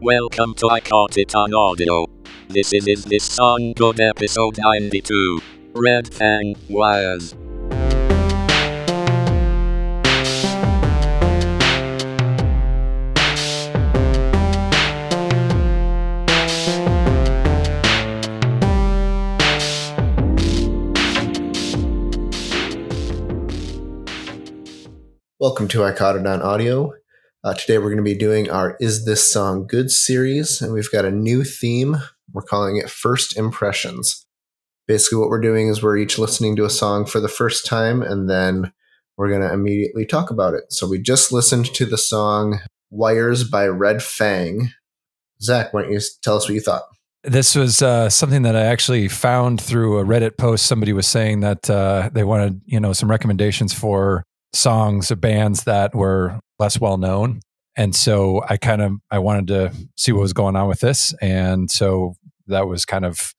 Welcome to I Caught It on Audio. This is This Song Good episode 92. Red Fang, Wires. Welcome to I Caught It on Audio. Today we're going to be doing our Is This Song Good series, and we've got a new theme. We're calling it First Impressions. Basically what we're doing is we're each listening to a song for the first time, and then we're going to immediately talk about it. So we just listened to the song Wires by Red Fang. Zach, why don't you tell us what you thought? This was something that I actually found through a Reddit post. Somebody was saying that they wanted, some recommendations for songs or bands that were less well known. And so I wanted to see what was going on with this. And so that was kind of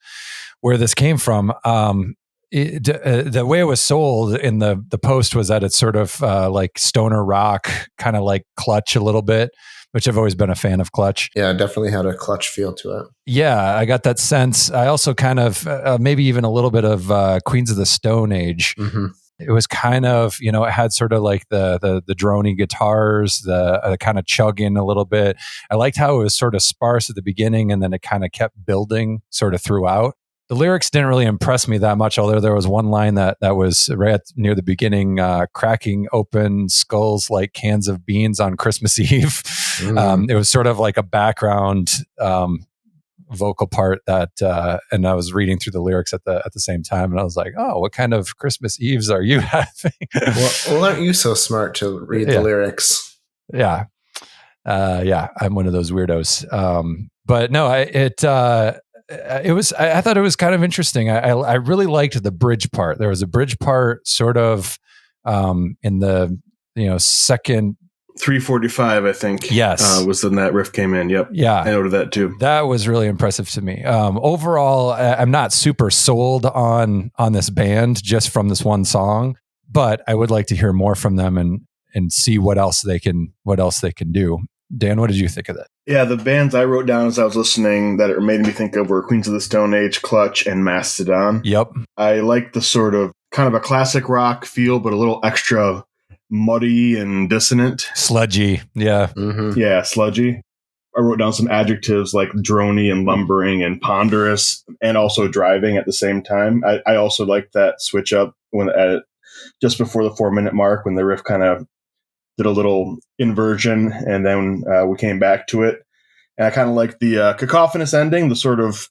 where this came from. The way it was sold in the post was that it's sort of like stoner rock, kind of like Clutch a little bit, which I've always been a fan of Clutch. Yeah, it definitely had a Clutch feel to it. Yeah, I got that sense. I also kind of, maybe even a little bit of Queens of the Stone Age. Mm-hmm. It was kind of, it had sort of like the droney guitars, the kind of chugging a little bit. I liked how it was sort of sparse at the beginning and then it kind of kept building sort of throughout. The lyrics didn't really impress me that much, although there was one line that was right near the beginning, cracking open skulls like cans of beans on Christmas Eve. It was sort of like a background vocal part that and I was reading through the lyrics at the same time, and I was like, oh, what kind of Christmas Eves are you having? well, aren't you so smart to read the lyrics? Yeah, I'm one of those weirdos. But no, I thought it was kind of interesting. I really liked the bridge part. There was a bridge part sort of in the second 3:45, I think. Yes, was when that riff came in. Yep. Yeah, I noted that too. That was really impressive to me. Overall, I'm not super sold on this band just from this one song, but I would like to hear more from them and see what else they can do. Dan, what did you think of that? Yeah, the bands I wrote down as I was listening that it made me think of were Queens of the Stone Age, Clutch, and Mastodon. Yep. I like the sort of kind of a classic rock feel, but a little extra muddy and dissonant. Sludgy. Yeah. Mm-hmm. Yeah, sludgy. I wrote down some adjectives like droney and lumbering and ponderous and also driving at the same time. I also liked that switch up when just before the 4-minute mark when the riff kind of did a little inversion and then we came back to it. And I kind of like the cacophonous ending, the sort of,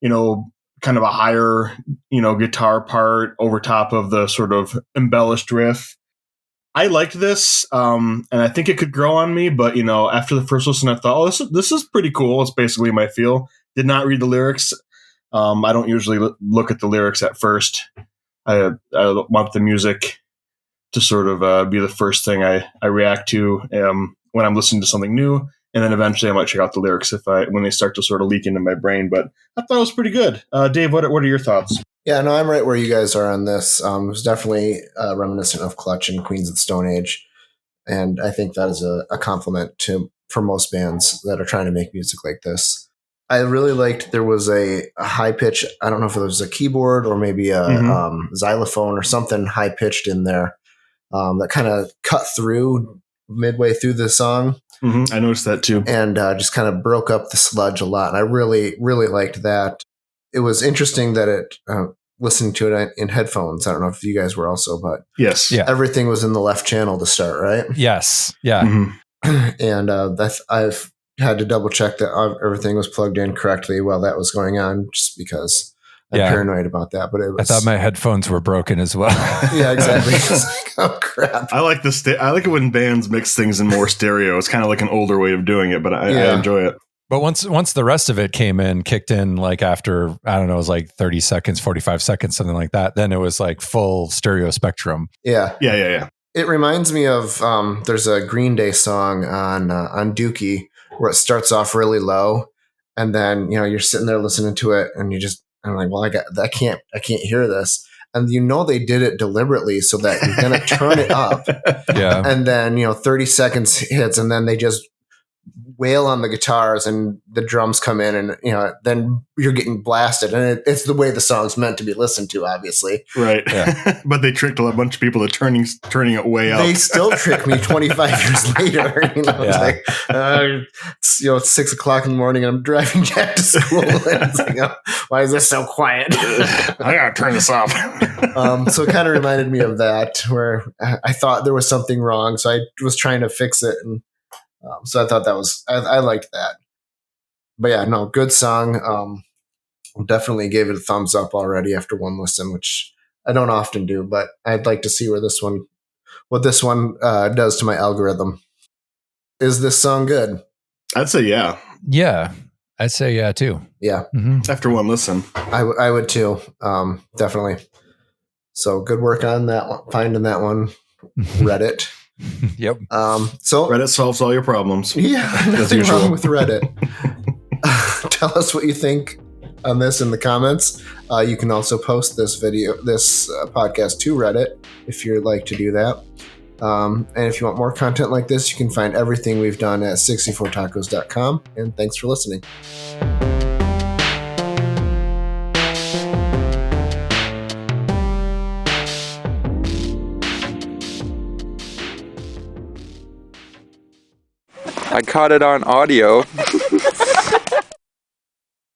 kind of a higher, guitar part over top of the sort of embellished riff. I liked this, and I think it could grow on me, but, after the first listen, I thought, oh, this is pretty cool. It's basically my feel. Did not read the lyrics. I don't usually look at the lyrics at first. I want the music to sort of be the first thing I react to when I'm listening to something new, and then eventually I might check out the lyrics when they start to sort of leak into my brain. But I thought it was pretty good. Dave, what are your thoughts? Yeah, no, I'm right where you guys are on this. It was definitely reminiscent of Clutch and Queens of the Stone Age. And I think that is a compliment for most bands that are trying to make music like this. I really liked there was a high pitch. I don't know if it was a keyboard or maybe a xylophone or something high pitched in there that kind of cut through midway through the song. Mm-hmm. I noticed that too. And just kind of broke up the sludge a lot. And I really, really liked that. It was interesting that it listening to it in headphones. I don't know if you guys were also, but yes, yeah, everything was in the left channel to start, right? Yes, yeah. Mm-hmm. And I've had to double check that everything was plugged in correctly while that was going on, just because I'm paranoid about that. But I thought my headphones were broken as well. Yeah, exactly. Oh crap! I like I like it when bands mix things in more stereo. It's kind of like an older way of doing it, but I enjoy it. But once the rest of it kicked in, like after, I don't know, it was like 30 seconds, 45 seconds, something like that. Then it was like full stereo spectrum. Yeah. It reminds me of, there's a Green Day song on Dookie where it starts off really low. And then, you're sitting there listening to it and I'm like, well, I can't hear this. And they did it deliberately so that you're going to turn it up. Yeah. And then, 30 seconds hits and then they just wail on the guitars and the drums come in, and then you're getting blasted, and it's the way the song's meant to be listened to, obviously. Right. Yeah. But they tricked a bunch of people to turning it way up. They still trick me 25 years later. It's like it's 6 o'clock in the morning, and I'm driving Jack to school, and it's like, why is this so quiet? I gotta turn this off. So it kind of reminded me of that, where I thought there was something wrong, so I was trying to fix it, and so I thought that was I liked that. But yeah, no, good song. Definitely gave it a thumbs up already after one listen, which I don't often do, but I'd like to see what this one does to my algorithm. Is this song good? I'd say yeah. Yeah, I'd say yeah too. Yeah. Mm-hmm. After one listen. I would too. Definitely. So good work on that one, finding that one. Reddit. Yep. So Reddit solves all your problems. Yeah, nothing wrong with Reddit. Tell us what you think on this in the comments. You can also post this podcast to Reddit if you'd like to do that. And if you want more content like this, you can find everything we've done at 64tacos.com. And thanks for listening. I caught it on audio.